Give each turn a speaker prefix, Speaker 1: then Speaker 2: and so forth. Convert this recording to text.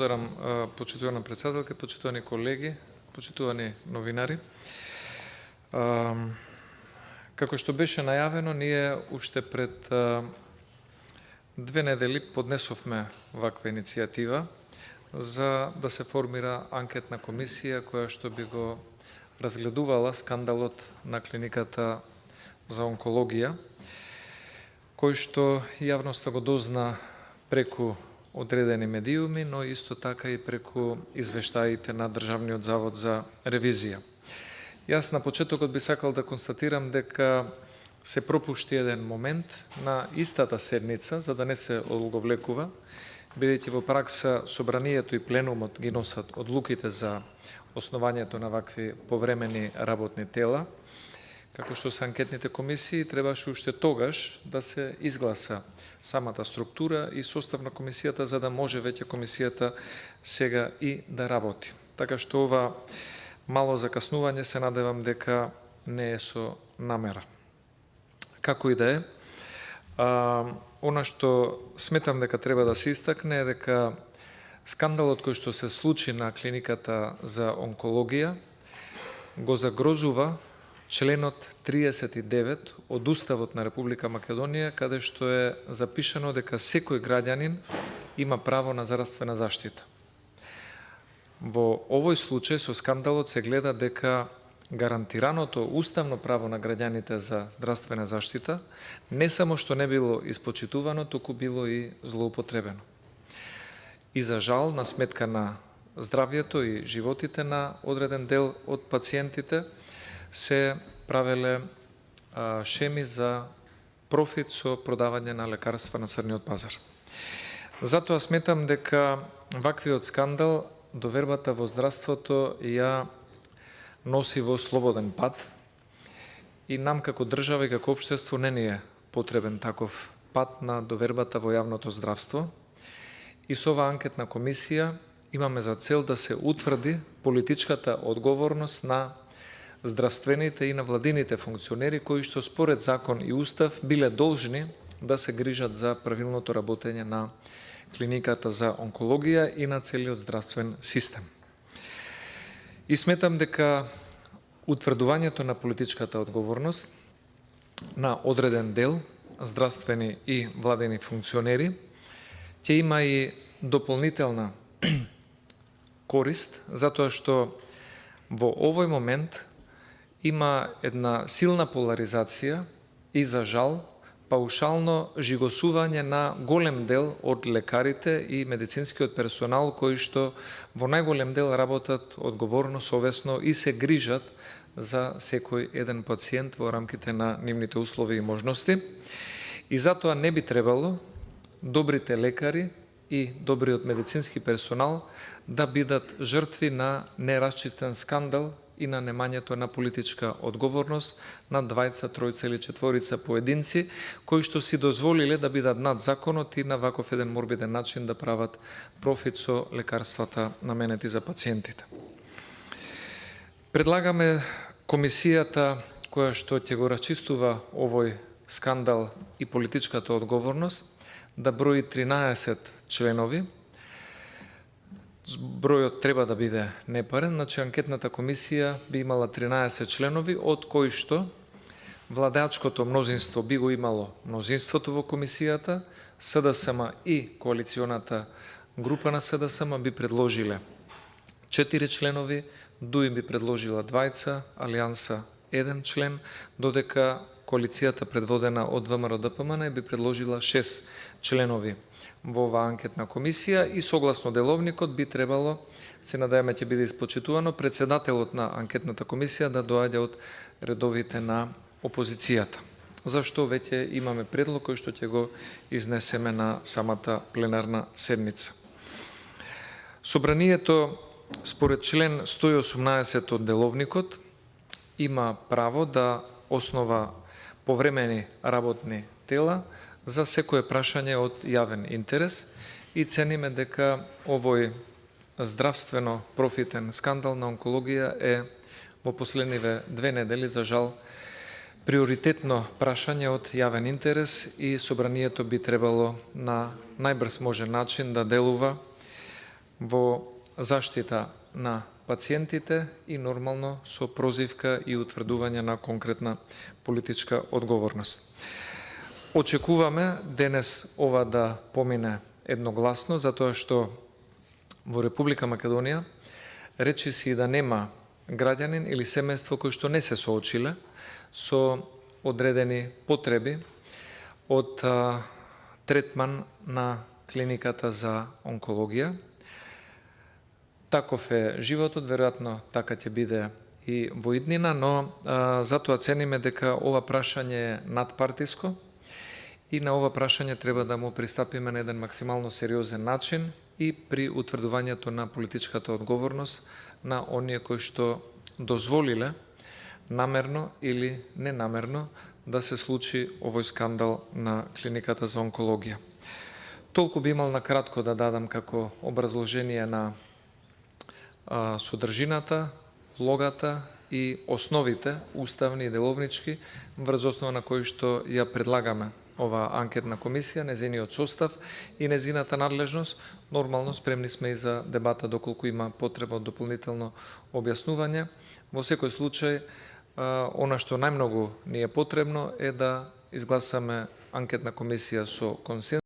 Speaker 1: Благодарам, почитувана председателка, почитувани колеги, почитувани новинари. Како што беше најавено, ние уште пред 2 недели поднесовме ваква иницијатива за да се формира анкетна комисија која што би го разгледувала скандалот на клиниката за онкологија, кој што јавноста го дозна преку одредени медиуми, но исто така и преку извештаите на Државниот завод за ревизија. Јас на почетокот би сакал да констатирам дека се пропушти еден момент на истата седница, за да не се одолговлекува, бидејќи во пракса собранието и пленумот ги носат одлуките за основањето на вакви повремени работни тела, како што се анкетните комисии, требаше уште тогаш да се изгласа самата структура и состав на комисијата, за да може веќе комисијата сега и да работи. Така што ова мало закаснување се надевам дека не е со намера. Како и да е, она што сметам дека треба да се истакне е дека скандалот кој што се случи на клиниката за онкологија го загрозува членот 39 од Уставот на Република Македонија, каде што е запишано дека секој граѓанин има право на здравствена заштита. Во овој случај со скандалот се гледа дека гарантираното уставно право на граѓаните за здравствена заштита не само што не било испочитувано, туку било и злоупотребено. И за жал, на сметка на здравјето и животите на одреден дел од пациентите, се правеле шеми за профит со продавање на лекарства на црниот пазар. Затоа сметам дека ваквиот скандал довербата во здравството ја носи во слободен пат и нам како држава и како општество не ни е потребен таков пат на довербата во јавното здравство. И со оваа анкетна комисија имаме за цел да се утврди политичката одговорност на здравствените и на владините функционери кои што според закон и устав биле должни да се грижат за правилното работење на клиниката за онкологија и на целиот здравствен систем. И сметам дека утврдувањето на политичката одговорност на одреден дел здравствени и владени функционери ќе има и дополнителна корист, затоа што во овој момент има една силна поларизација и за жал паушално жигосување на голем дел од лекарите и медицинскиот персонал кои што во најголем дел работат одговорно, совесно и се грижат за секој еден пациент во рамките на нивните услови и можности. И затоа не би требало добрите лекари и добриот медицински персонал да бидат жртви на нерасчистен скандал и на немањето на политичка одговорност на двајца, тројца или четворица поединци, кои што си дозволиле да бидат над законот и на ваков еден морбиден начин да прават профит со лекарствата наменети за пациентите. Предлагаме комисијата која што ќе го расчистува овој скандал и политичката одговорност да брои 13 членови. Бројот треба да биде непарен, значи анкетната комисија би имала 13 членови, од кои што владеачкото мнозинство би го имало мнозинството во комисијата, СДСМ и коалиционата група на СДСМ би предложиле 4 членови, ДУИ би предложила 2, Алијанса 1 член, додека коалицијата предводена од ВМРО ДПМН би предложила 6 членови во оваа анкетна комисија и согласно деловникот би требало, се надеваме ќе биде испочитувано, председателот на анкетната комисија да доаѓа од редовите на опозицијата. Зашто веќе имаме предлог кој што ќе го изнесеме на самата пленарна седница. Собранието според член 118 од деловникот има право да основа повремени работни тела за секое прашање од јавен интерес и цениме дека овој здравствено профитен скандал на онкологија е во последниве 2 недели за жал приоритетно прашање од јавен интерес и собранието би требало на најбрз можен начин да делува во заштита на пациентите и нормално со прозивка и утврдување на конкретна политичка одговорност. Очекуваме денес ова да помине едногласно, затоа што во Република Македонија речиси да нема граѓанин или семејство кои што не се соочиле со одредени потреби од третман на клиниката за онкологија. Таков е животот, веројатно така ќе биде и во иднина, но затоа цениме дека ова прашање е надпартиско и на ова прашање треба да му пристапиме на еден максимално сериозен начин и при утврдувањето на политичката одговорност на оние кои што дозволиле намерно или ненамерно да се случи овој скандал на клиниката за онкологија. Толку би имал на кратко да дадам како образложение на содржината, логата и основите уставни и деловнички врз основа на кои што ја предлагаме ова анкетна комисија, незиниот состав и незината надлежност. Нормално спремни сме и за дебата доколку има потреба од дополнително објаснување. Во секој случај, она што најмногу ни е потребно е да изгласаме анкетна комисија со консензус.